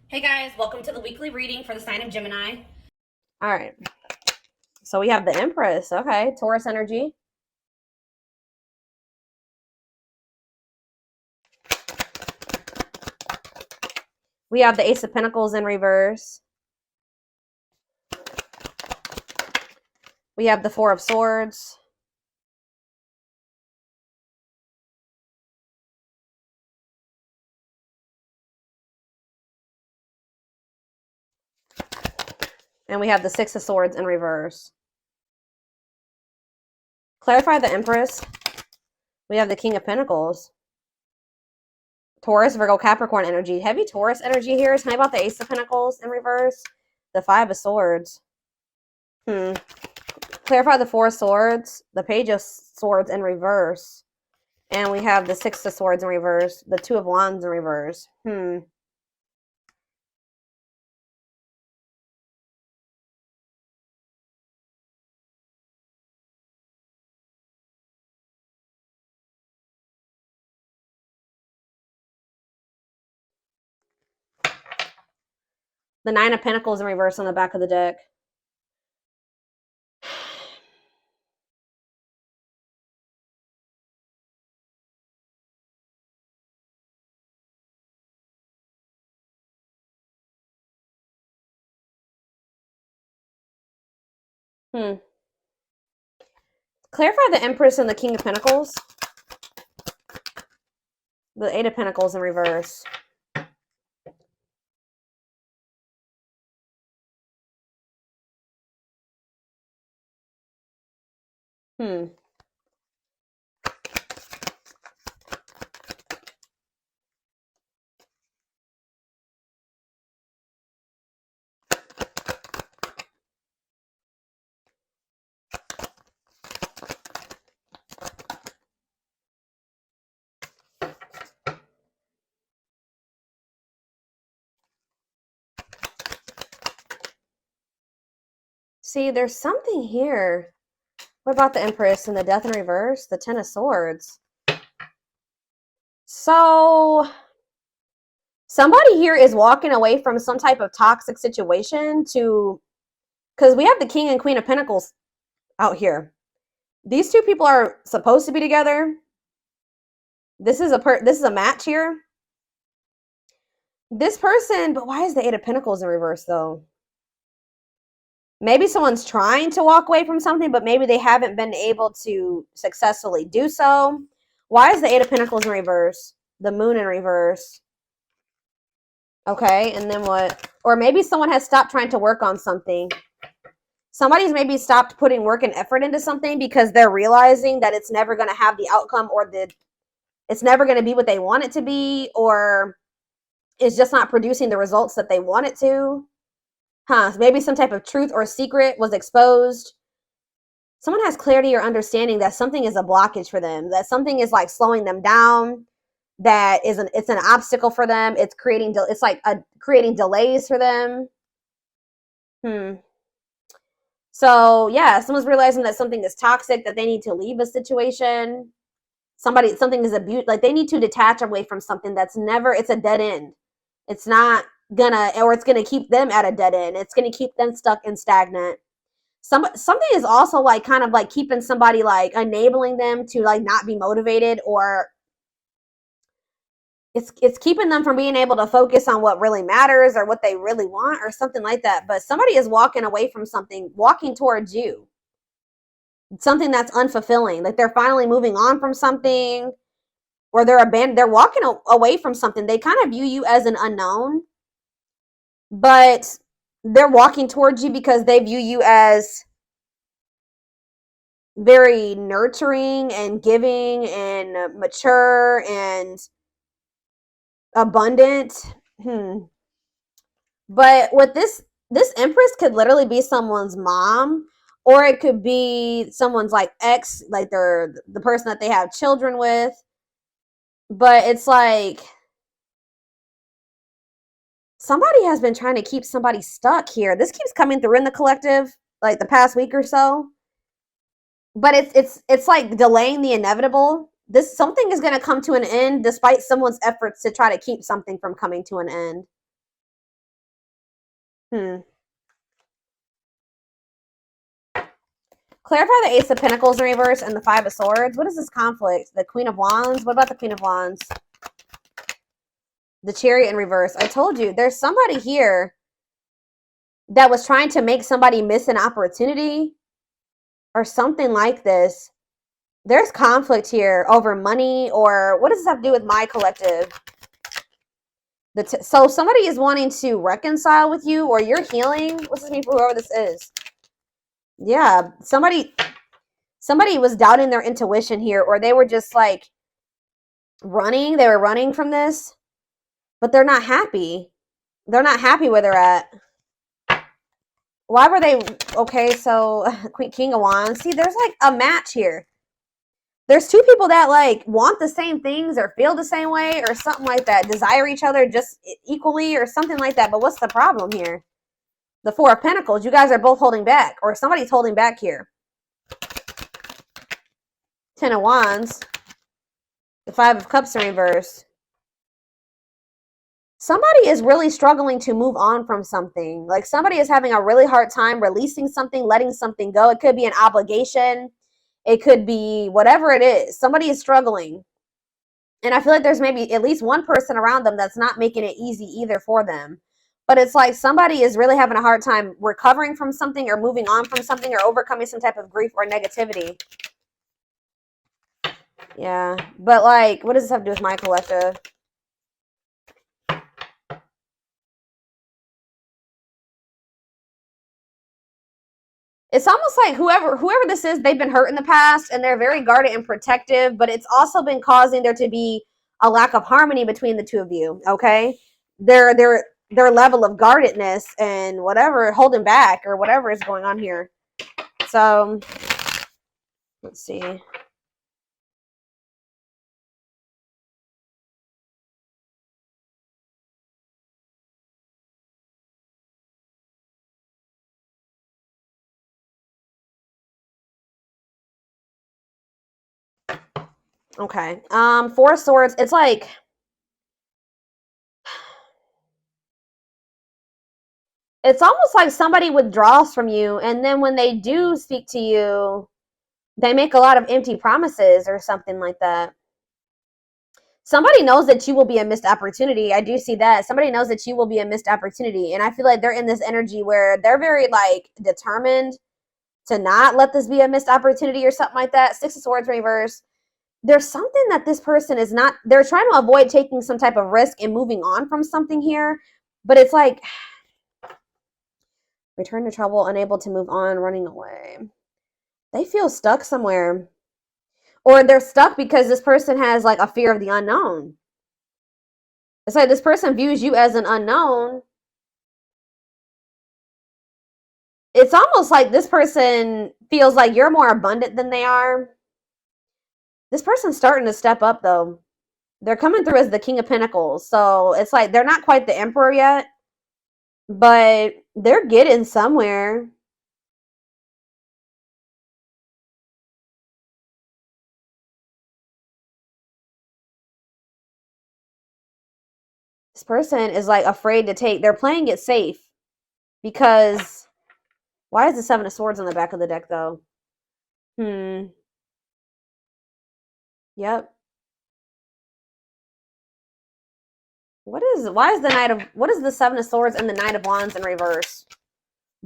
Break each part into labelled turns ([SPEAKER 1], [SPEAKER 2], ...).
[SPEAKER 1] Hey guys, welcome to the weekly reading for the sign of Gemini.
[SPEAKER 2] All right. So we have the Empress. Okay. Taurus energy. We have the Ace of Pentacles in reverse. We have the Four of Swords. And we have the Six of Swords in reverse. Clarify the Empress. We have the King of Pentacles. Taurus, Virgo, Capricorn energy. Heavy Taurus energy here. Tell me about the Ace of Pentacles in reverse. The Five of Swords. Clarify the Four of Swords. The Page of Swords in reverse. And we have the Six of Swords in reverse. The Two of Wands in reverse. The Nine of Pentacles in reverse on the back of the deck. Clarify the Empress and the King of Pentacles. The Eight of Pentacles in reverse. See, there's something here. What about the Empress and the Death in reverse? The Ten of Swords. So, somebody here is walking away from some type of toxic situation to... Because we have the King and Queen of Pentacles out here. These two people are supposed to be together. This is a match here. This person... But why is the Eight of Pentacles in reverse, though? Maybe someone's trying to walk away from something, but maybe they haven't been able to successfully do so. Why is the Eight of Pentacles in reverse? The Moon in reverse. Okay, and then what? Or maybe someone has stopped trying to work on something. Somebody's maybe stopped putting work and effort into something because they're realizing that it's never going to have the outcome, or it's never going to be what they want it to be, or it's just not producing the results that they want it to. Maybe some type of truth or secret was exposed. Someone has clarity or understanding that something is a blockage for them, that something is like slowing them down, that it's an obstacle for them. It's creating delays for them. So yeah, someone's realizing that something is toxic, that they need to leave a situation. Something is abuse, like they need to detach away from something that's it's a dead end. It's not gonna, or it's gonna keep them at a dead end. It's gonna keep them stuck and stagnant. Something is also like kind of like keeping somebody, like enabling them to like not be motivated, or it's keeping them from being able to focus on what really matters or what they really want or something like that. But somebody is walking away from something, walking towards you. Something that's unfulfilling. Like they're finally moving on from something, or they're walking away from something. They kind of view you as an unknown, but they're walking towards you because they view you as very nurturing and giving and mature and abundant. But with this Empress could literally be someone's mom, or it could be someone's like ex, like they're the person that they have children with. But it's like somebody has been trying to keep somebody stuck here. This keeps coming through in the collective, like the past week or so. But it's like delaying the inevitable. Something is going to come to an end despite someone's efforts to try to keep something from coming to an end. Hmm. Clarify the Ace of Pentacles in reverse and the Five of Swords. What is this conflict? The Queen of Wands? What about the Queen of Wands? The Chariot in reverse. I told you, there's somebody here that was trying to make somebody miss an opportunity or something like this. There's conflict here over money, or what does this have to do with my collective? So somebody is wanting to reconcile with you, or you're healing. What's this mean for whoever this is? Yeah, somebody was doubting their intuition here, or they were just like running. They were running from this, but they're not happy. They're not happy where they're at. Why were they? Okay, so King of Wands. See, there's like a match here. There's two people that like want the same things or feel the same way or something like that. Desire each other just equally or something like that. But what's the problem here? The Four of Pentacles. You guys are both holding back, or somebody's holding back here. Ten of Wands. The Five of Cups in reverse. Somebody is really struggling to move on from something. Like somebody is having a really hard time releasing something, letting something go. It could be an obligation. It could be whatever it is. Somebody is struggling. And I feel like there's maybe at least one person around them that's not making it easy either for them. But it's like somebody is really having a hard time recovering from something or moving on from something or overcoming some type of grief or negativity. Yeah. But like, what does this have to do with my collective? It's almost like whoever this is, they've been hurt in the past and they're very guarded and protective, but it's also been causing there to be a lack of harmony between the two of you, okay? Their level of guardedness and whatever, holding back or whatever is going on here. So, let's see. Okay. Four of Swords. It's like it's almost like somebody withdraws from you, and then when they do speak to you, they make a lot of empty promises or something like that. Somebody knows that you will be a missed opportunity. I do see that. Somebody knows that you will be a missed opportunity, and I feel like they're in this energy where they're very like determined to not let this be a missed opportunity or something like that. Six of Swords reverse. There's something that this person is not, they're trying to avoid taking some type of risk and moving on from something here, but it's like return to trouble, unable to move on, running away. They feel stuck somewhere, or they're stuck because this person has like a fear of the unknown. It's like this person views you as an unknown. It's almost like this person feels like you're more abundant than they are. This person's starting to step up though. They're coming through as the King of Pentacles. So it's like they're not quite the Emperor yet, but they're getting somewhere. This person is like afraid to take, they're playing it safe because why is the Seven of Swords on the back of the deck though? Yep. What is the Seven of Swords and the Knight of Wands in reverse?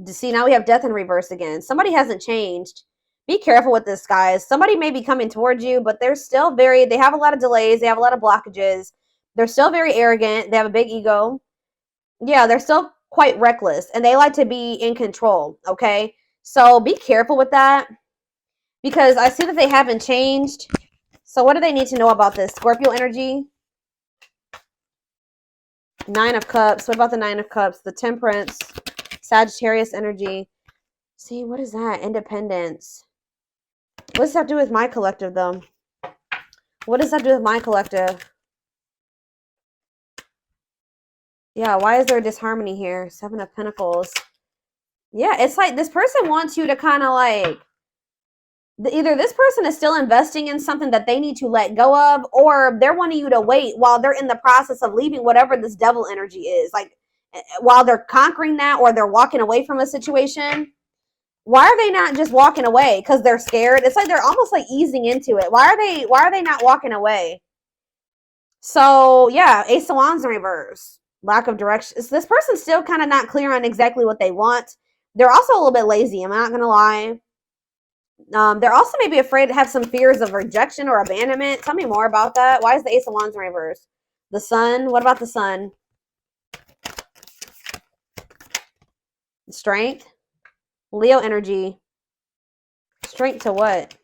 [SPEAKER 2] See, now we have Death in reverse again. Somebody hasn't changed. Be careful with this, guys. Somebody may be coming towards you, but they're still they have a lot of delays. They have a lot of blockages. They're still very arrogant. They have a big ego. Yeah, they're still quite reckless, and they like to be in control, okay? So be careful with that because I see that they haven't changed. So what do they need to know about this? Scorpio energy. Nine of Cups. What about the Nine of Cups? The Temperance. Sagittarius energy. See, what is that? Independence. What does that do with my collective, though? What does that do with my collective? Yeah, why is there a disharmony here? Seven of Pentacles. Yeah, it's like this person wants you to kind of like... Either this person is still investing in something that they need to let go of, or they're wanting you to wait while they're in the process of leaving whatever this devil energy is. Like, while they're conquering that or they're walking away from a situation, why are they not just walking away? Because they're scared. It's like they're almost like easing into it. Why are they not walking away? So yeah, Ace of Wands in reverse. Lack of direction. So this person's still kind of not clear on exactly what they want. They're also a little bit lazy. I'm not gonna lie. They're also maybe afraid to have some fears of rejection or abandonment. Tell me more about that. Why is the Ace of Wands in reverse? The Sun. What about the Sun? Strength. Leo energy. Strength to what?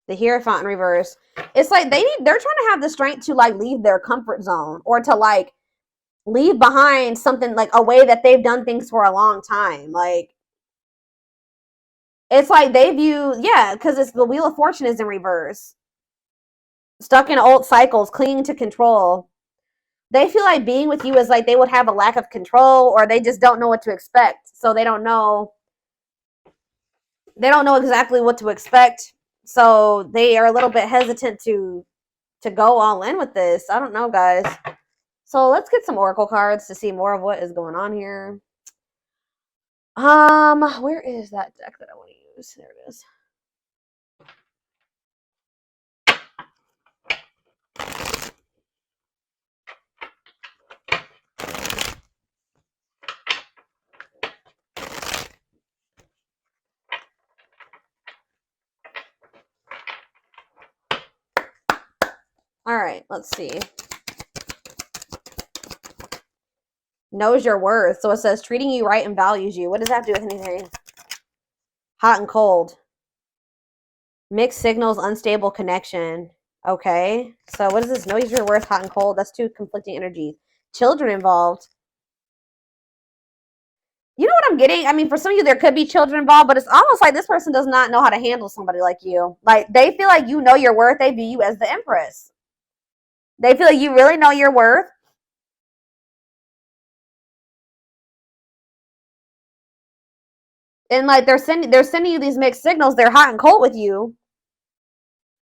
[SPEAKER 2] The Hierophant in reverse. It's like they're trying to have the strength to like leave their comfort zone or to like leave behind something like a way that they've done things for a long time. Like it's like they view, yeah, because it's the Wheel of Fortune is in reverse. Stuck in old cycles, clinging to control. They feel like being with you is like they would have a lack of control or they just don't know what to expect. So they don't know exactly what to expect. So they are a little bit hesitant to go all in with this. I don't know, guys. So let's get some oracle cards to see more of what is going on here. Where is that deck that I want to use? There it is. All right, let's see. Knows your worth. So it says treating you right and values you. What does that have to do with anything? Hot and cold. Mixed signals, unstable connection. Okay. So what is this? Knows your worth, hot and cold. That's two conflicting energies. Children involved. You know what I'm getting? I mean, for some of you, there could be children involved, but it's almost like this person does not know how to handle somebody like you. Like, they feel like you know your worth. They view you as the Empress. They feel like you really know your worth. And like they're sending you these mixed signals. They're hot and cold with you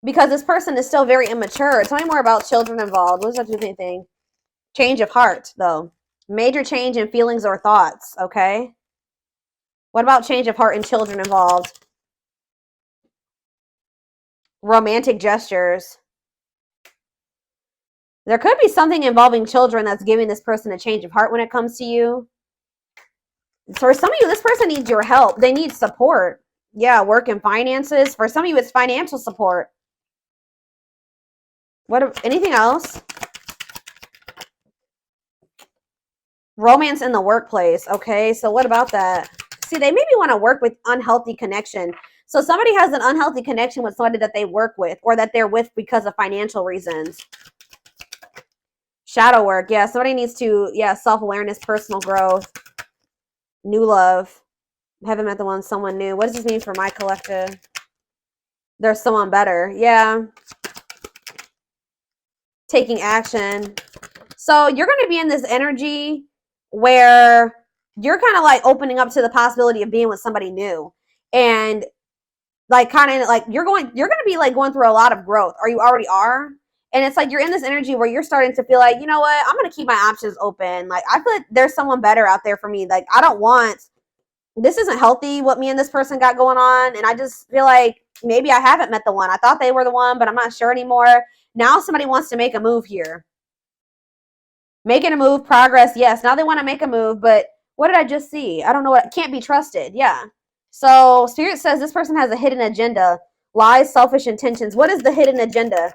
[SPEAKER 2] because this person is still very immature. Tell me more about children involved. What does that do with anything? Change of heart, though. Major change in feelings or thoughts. Okay. What about change of heart and children involved? Romantic gestures. There could be something involving children that's giving this person a change of heart when it comes to you. For some of you, this person needs your help. They need support. Yeah, work and finances. For some of you, it's financial support. Anything else? Romance in the workplace. Okay, so what about that? See, they maybe want to work with unhealthy connection. So somebody has an unhealthy connection with somebody that they work with or that they're with because of financial reasons. Shadow work. Yeah, somebody needs to, self-awareness, personal growth, new love. Haven't met the one, someone new. What does this mean for my collective? There's someone better. Yeah. Taking action. So you're going to be in this energy where you're kind of like opening up to the possibility of being with somebody new. And like kind of like you're going to be like going through a lot of growth, or you already are. And it's like you're in this energy where you're starting to feel like, you know what, I'm going to keep my options open. Like I feel like there's someone better out there for me. Like this isn't healthy what me and this person got going on. And I just feel like maybe I haven't met the one. I thought they were the one, but I'm not sure anymore. Now somebody wants to make a move here. Making a move, progress, yes. Now they want to make a move, but what did I just see? I don't know what. Can't be trusted. Yeah. So Spirit says this person has a hidden agenda. Lies, selfish intentions. What is the hidden agenda?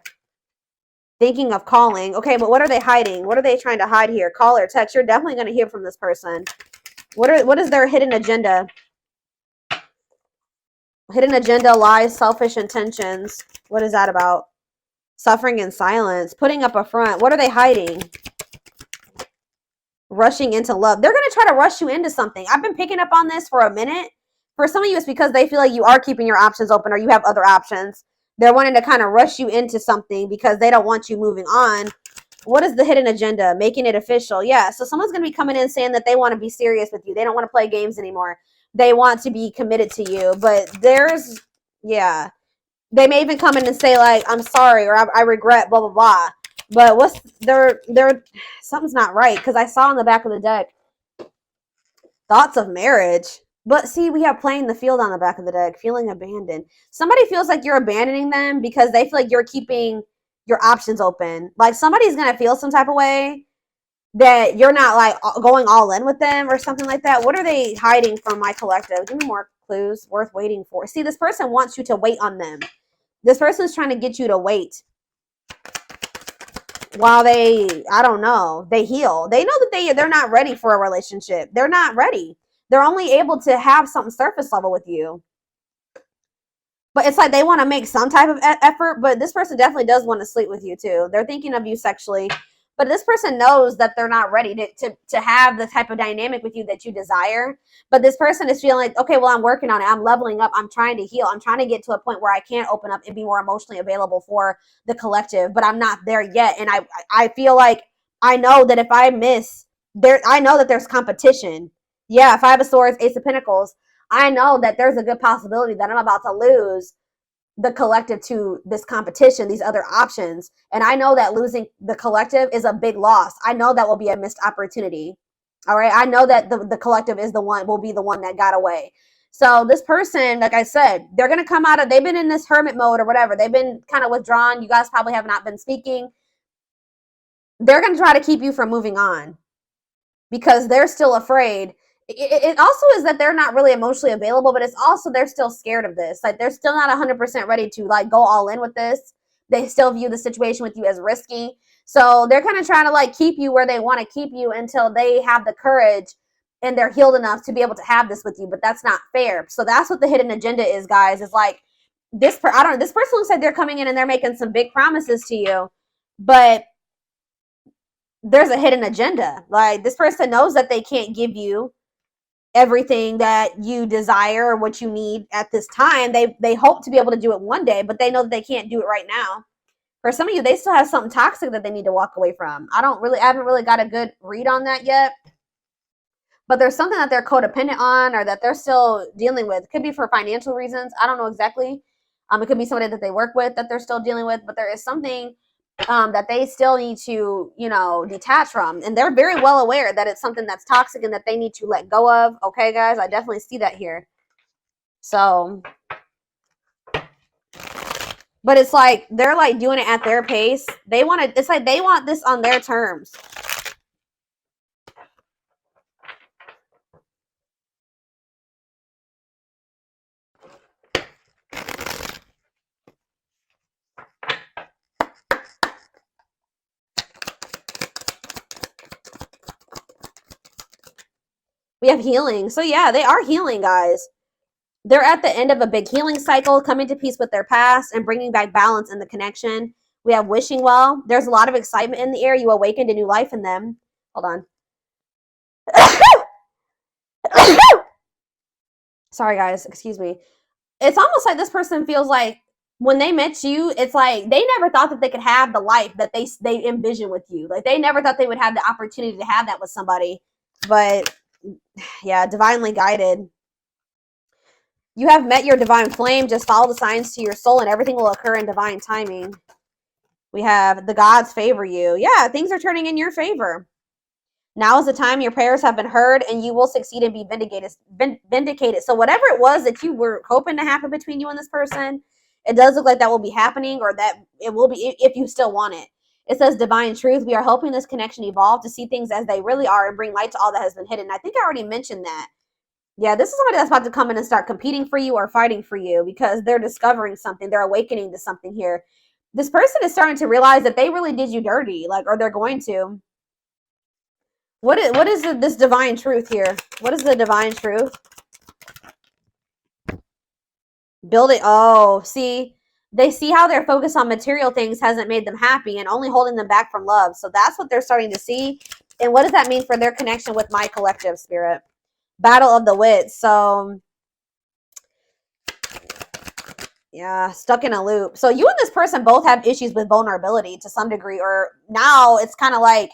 [SPEAKER 2] Thinking of calling. Okay, but what are they hiding? What are they trying to hide here? Call or text. You're definitely going to hear from this person. What is their hidden agenda? Hidden agenda, lies, selfish intentions. What is that about? Suffering in silence. Putting up a front. What are they hiding? Rushing into love. They're going to try to rush you into something. I've been picking up on this for a minute. For some of you, it's because they feel like you are keeping your options open or you have other options. They're wanting to kind of rush you into something because they don't want you moving on. What is the hidden agenda? Making it official. Yeah. So someone's going to be coming in saying that they want to be serious with you. They don't want to play games anymore. They want to be committed to you. But they may even come in and say like, I'm sorry, or I regret, blah, blah, blah. But something's not right. Because I saw on the back of the deck, Thoughts of marriage. But see, we have playing the field on the back of the deck, feeling abandoned. Somebody feels like you're abandoning them because they feel like you're keeping your options open. Like somebody's going to feel some type of way that you're not like going all in with them or something like that. What are they hiding from my collective? Give me more clues worth waiting for. See, this person wants you to wait on them. This person is trying to get you to wait while they, I don't know, they heal. They know that they're not ready for a relationship. They're not ready. They're only able to have something surface level with you. But it's like they want to make some type of effort, but this person definitely does want to sleep with you too. They're thinking of you sexually. But this person knows that they're not ready to have the type of dynamic with you that you desire. But this person is feeling like, okay, well, I'm working on it. I'm leveling up. I'm trying to heal. I'm trying to get to a point where I can open up and be more emotionally available for the collective. But I'm not there yet. And I feel like I know that if I miss, I know that there's competition. Yeah, Five of Swords, Ace of Pentacles. I know that there's a good possibility that I'm about to lose the collective to this competition, these other options. And I know that losing the collective is a big loss. I know that will be a missed opportunity. All right. I know that the collective will be the one that got away. So this person, like I said, they're going to come out of, they've been in this hermit mode or whatever. They've been kind of withdrawn. You guys probably have not been speaking. They're going to try to keep you from moving on because they're still afraid. It also is that they're not really emotionally available, but it's also they're still scared of this. Like they're still not 100% ready to like go all in with this. They still view the situation with you as risky. So they're kind of trying to like keep you where they want to keep you until they have the courage and they're healed enough to be able to have this with you. But that's not fair. So that's what the hidden agenda is, guys. Is like this person looks like they're coming in and they're making some big promises to you, but there's a hidden agenda. Like this person knows that they can't give you everything that you desire or what you need at this time. They hope to be able to do it one day, but they know that they can't do it right now. For some of you, they still have something toxic that they need to walk away from. I haven't really got a good read on that yet. But there's something that they're codependent on or that they're still dealing with. It could be for financial reasons. I don't know exactly. It could be somebody that they work with that they're still dealing with, but there is something that they still need to, detach from. And they're very well aware that it's something that's toxic and that they need to let go of. Okay, guys, I definitely see that here. So, but it's like, they're like doing it at their pace. It's like they want this on their terms. We have healing. So yeah, they are healing, guys. They're at the end of a big healing cycle, coming to peace with their past and bringing back balance in the connection. We have wishing well. There's a lot of excitement in the air. You awakened a new life in them. Hold on. Sorry, guys. Excuse me. It's almost like this person feels like when they met you, it's like they never thought that they could have the life that they envision with you. Like they never thought they would have the opportunity to have that with somebody. But yeah, divinely guided. You have met your divine flame. Just follow the signs to your soul and everything will occur in divine timing. We have the gods favor you. Yeah, things are turning in your favor. Now is the time your prayers have been heard and you will succeed and be vindicated. So whatever it was that you were hoping to happen between you and this person, it does look like that will be happening, or that it will be if you still want it. It says divine truth. We are helping this connection evolve to see things as they really are and bring light to all that has been hidden. I think I already mentioned that. Yeah, this is somebody that's about to come in and start competing for you or fighting for you because they're discovering something. They're awakening to something here. This person is starting to realize that they really did you dirty, or they're going to. What is this divine truth here? What is the divine truth? Building. Oh, see, they see how their focus on material things hasn't made them happy and only holding them back from love. So that's what they're starting to see. And what does that mean for their connection with my collective spirit? Battle of the wits. So yeah, stuck in a loop. So you and this person both have issues with vulnerability to some degree, or now it's kind of like,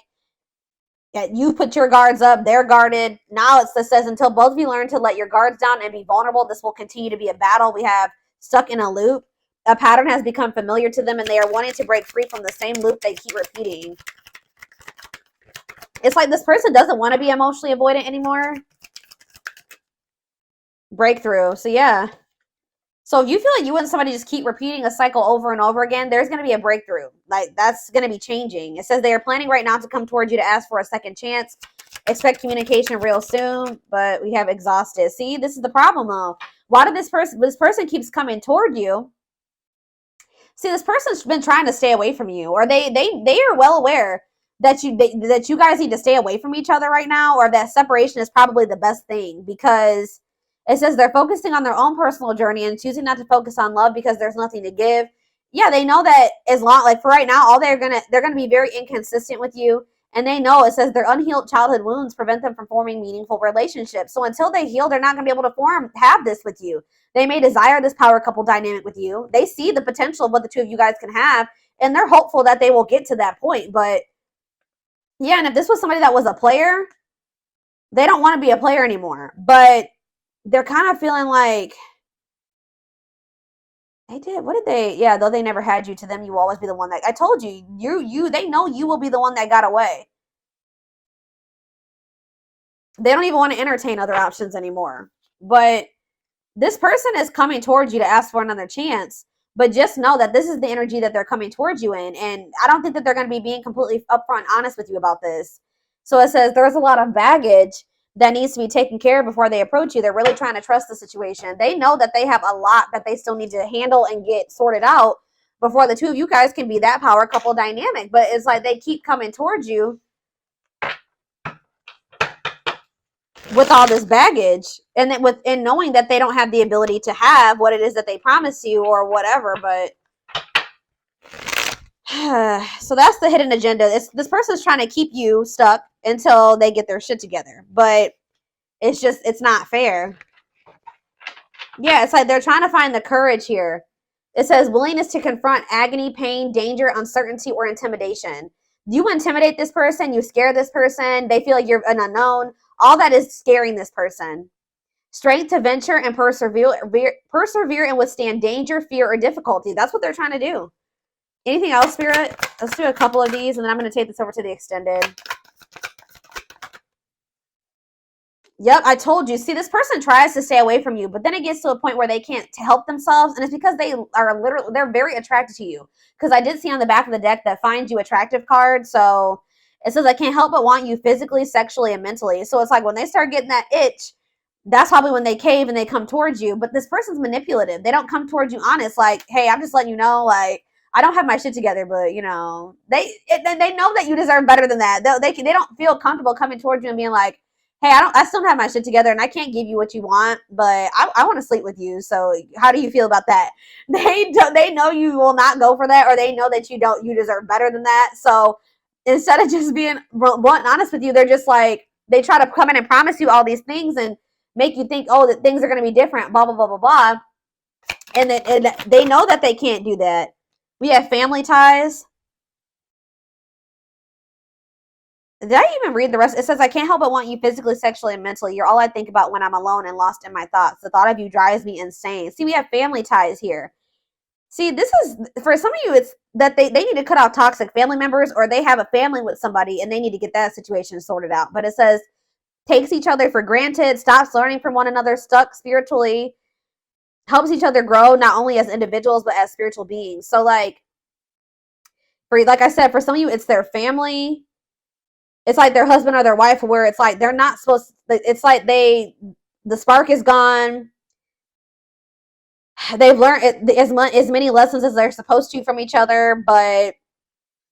[SPEAKER 2] you put your guards up, they're guarded. Now it says, until both of you learn to let your guards down and be vulnerable, this will continue to be a battle. We have stuck in a loop. A pattern has become familiar to them and they are wanting to break free from the same loop they keep repeating. It's like this person doesn't want to be emotionally avoidant anymore. breakthrough. So yeah. So if you feel like you and somebody just keep repeating a cycle over and over again, there's going to be a breakthrough. Like, that's going to be changing. It says they are planning right now to come towards you to ask for a second chance. Expect communication real soon, but we have exhausted. See, this is the problem though. Why did this person keeps coming toward you? See, this person's been trying to stay away from you, or they are well aware that that you guys need to stay away from each other right now, or that separation is probably the best thing, because it says they're focusing on their own personal journey and choosing not to focus on love because there's nothing to give. Yeah, they know that as long, like, for right now, all they're gonna be very inconsistent with you, and they know, it says, their unhealed childhood wounds prevent them from forming meaningful relationships. So until they heal, they're not gonna be able to have this with you. They may desire this power couple dynamic with you. They see the potential of what the two of you guys can have, and they're hopeful that they will get to that point. But yeah, and if this was somebody that was a player, they don't want to be a player anymore. But they're kind of feeling like they did. What did they? Yeah, though they never had you, to them, you will always be the one that, I told you, they know you will be the one that got away. They don't even want to entertain other options anymore. But this person is coming towards you to ask for another chance, but just know that this is the energy that they're coming towards you in. And I don't think that they're going to be being completely upfront honest with you about this. So it says there's a lot of baggage that needs to be taken care of before they approach you. They're really trying to trust the situation. They know that they have a lot that they still need to handle and get sorted out before the two of you guys can be that power couple dynamic. But it's like they keep coming towards you with all this baggage, and then and knowing that they don't have the ability to have what it is that they promise you or whatever. But so that's the hidden agenda. This person's trying to keep you stuck until they get their shit together, but it's not fair. Yeah, it's like they're trying to find the courage here. It says willingness to confront agony, pain, danger, uncertainty, or intimidation. You intimidate this person, you scare this person, they feel like you're an unknown. All that is scaring this person. Strength to venture and persevere and withstand danger, fear, or difficulty. That's what they're trying to do. Anything else, Spirit? Let's do a couple of these, and then I'm going to take this over to the extended. Yep, I told you. See, this person tries to stay away from you, but then it gets to a point where they can't help themselves, and it's because they're very attracted to you. Because I did see on the back of the deck that finds you attractive card, so it says I can't help but want you physically, sexually, and mentally. So it's like when they start getting that itch, that's probably when they cave and they come towards you. But this person's manipulative. They don't come towards you honest, like, hey, I'm just letting you know, like, I don't have my shit together, but you know, they know that you deserve better than that. They don't feel comfortable coming towards you and being like, hey, I still don't have my shit together and I can't give you what you want, but I want to sleep with you. So how do you feel about that? They know you will not go for that, or they know that you deserve better than that. So instead of just being blunt and honest with you, they're just like, they try to come in and promise you all these things and make you think, oh, that things are going to be different, blah, blah, blah, blah, blah. And they know that they can't do that. We have family ties. Did I even read the rest? It says, I can't help but want you physically, sexually, and mentally. You're all I think about when I'm alone and lost in my thoughts. The thought of you drives me insane. See, we have family ties here. See, this is, for some of you, it's that they need to cut out toxic family members, or they have a family with somebody and they need to get that situation sorted out. But it says, takes each other for granted, stops learning from one another, stuck spiritually, helps each other grow, not only as individuals, but as spiritual beings. So, like I said, for some of you, it's their family. It's like their husband or their wife, where it's like they're not supposed to, it's like the spark is gone. They've learned as many lessons as they're supposed to from each other, but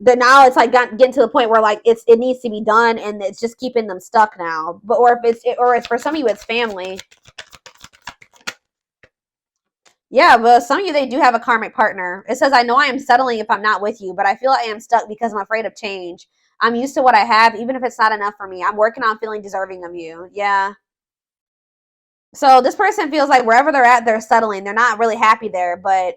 [SPEAKER 2] now it's like getting to the point where like it needs to be done, and it's just keeping them stuck now. But or it's for some of you, it's family. Yeah, but some of you, they do have a karmic partner. It says, I know I am settling if I'm not with you, but I feel I am stuck because I'm afraid of change. I'm used to what I have, even if it's not enough for me. I'm working on feeling deserving of you. Yeah. So this person feels like wherever they're at, they're settling. They're not really happy there, but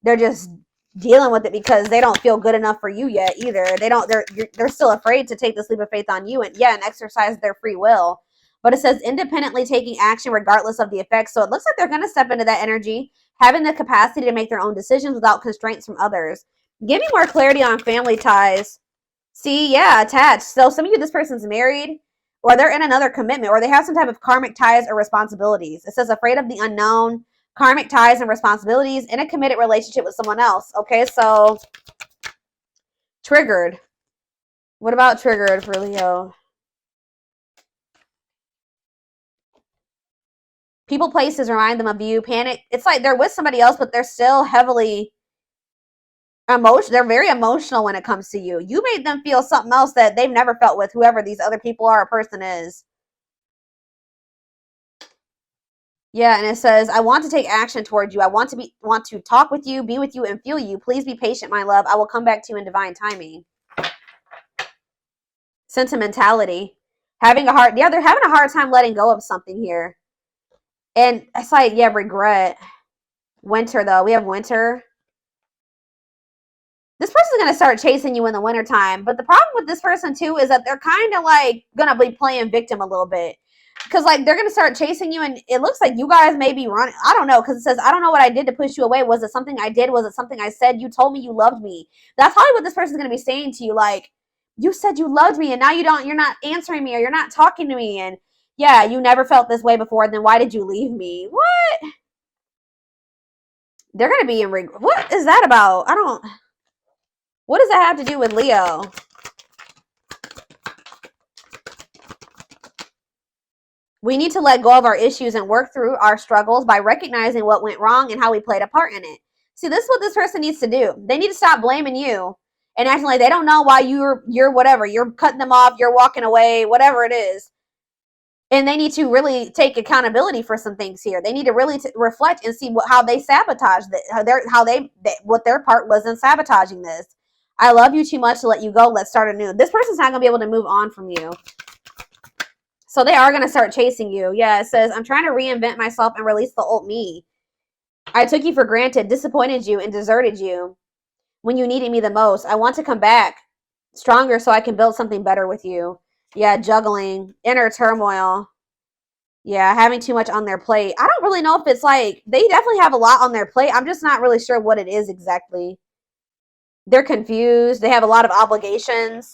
[SPEAKER 2] they're just dealing with it because they don't feel good enough for you yet either. They're still afraid to take this leap of faith on you and exercise their free will. But it says independently taking action regardless of the effects. So it looks like they're going to step into that energy, having the capacity to make their own decisions without constraints from others. Give me more clarity on family ties. See, yeah, attached. So some of you, this person's married, or they're in another commitment, or they have some type of karmic ties or responsibilities. It says afraid of the unknown, karmic ties and responsibilities, in a committed relationship with someone else. Okay, so triggered. What about triggered for Leo? People, places remind them of you. Panic. It's like they're with somebody else, but they're still heavily emotional. They're very emotional when it comes to you. You made them feel something else that they've never felt with whoever these other people are or person is. Yeah, and it says, I want to take action towards you. I want to talk with you, be with you, and feel you. Please be patient, my love. I will come back to you in divine timing. Sentimentality. Yeah, they're having a hard time letting go of something here. And it's like, yeah, regret. Winter, though. We have winter. This person's going to start chasing you in the wintertime. But the problem with this person, too, is that they're kind of like going to be playing victim a little bit. Because, like, they're going to start chasing you, and it looks like you guys may be running. I don't know, because it says, I don't know what I did to push you away. Was it something I did? Was it something I said? You told me you loved me. That's probably what this person's going to be saying to you. Like, you said you loved me, and now you're not answering me, or you're not talking to me. And, yeah, you never felt this way before. Then why did you leave me? What? They're going to be in regret. What is that about? What does that have to do with Leo? We need to let go of our issues and work through our struggles by recognizing what went wrong and how we played a part in it. See, this is what this person needs to do. They need to stop blaming you and acting like they don't know why you're whatever. You're cutting them off. You're walking away, whatever it is. And they need to really take accountability for some things here. They need to really reflect and see how they sabotaged what their part was in sabotaging this. I love you too much to let you go. Let's start anew. This person's not going to be able to move on from you. So they are going to start chasing you. Yeah, it says, I'm trying to reinvent myself and release the old me. I took you for granted, disappointed you, and deserted you when you needed me the most. I want to come back stronger so I can build something better with you. Yeah, juggling, inner turmoil. Yeah, having too much on their plate. I don't really know if it's like, they definitely have a lot on their plate. I'm just not really sure what it is exactly. They're confused. They have a lot of obligations.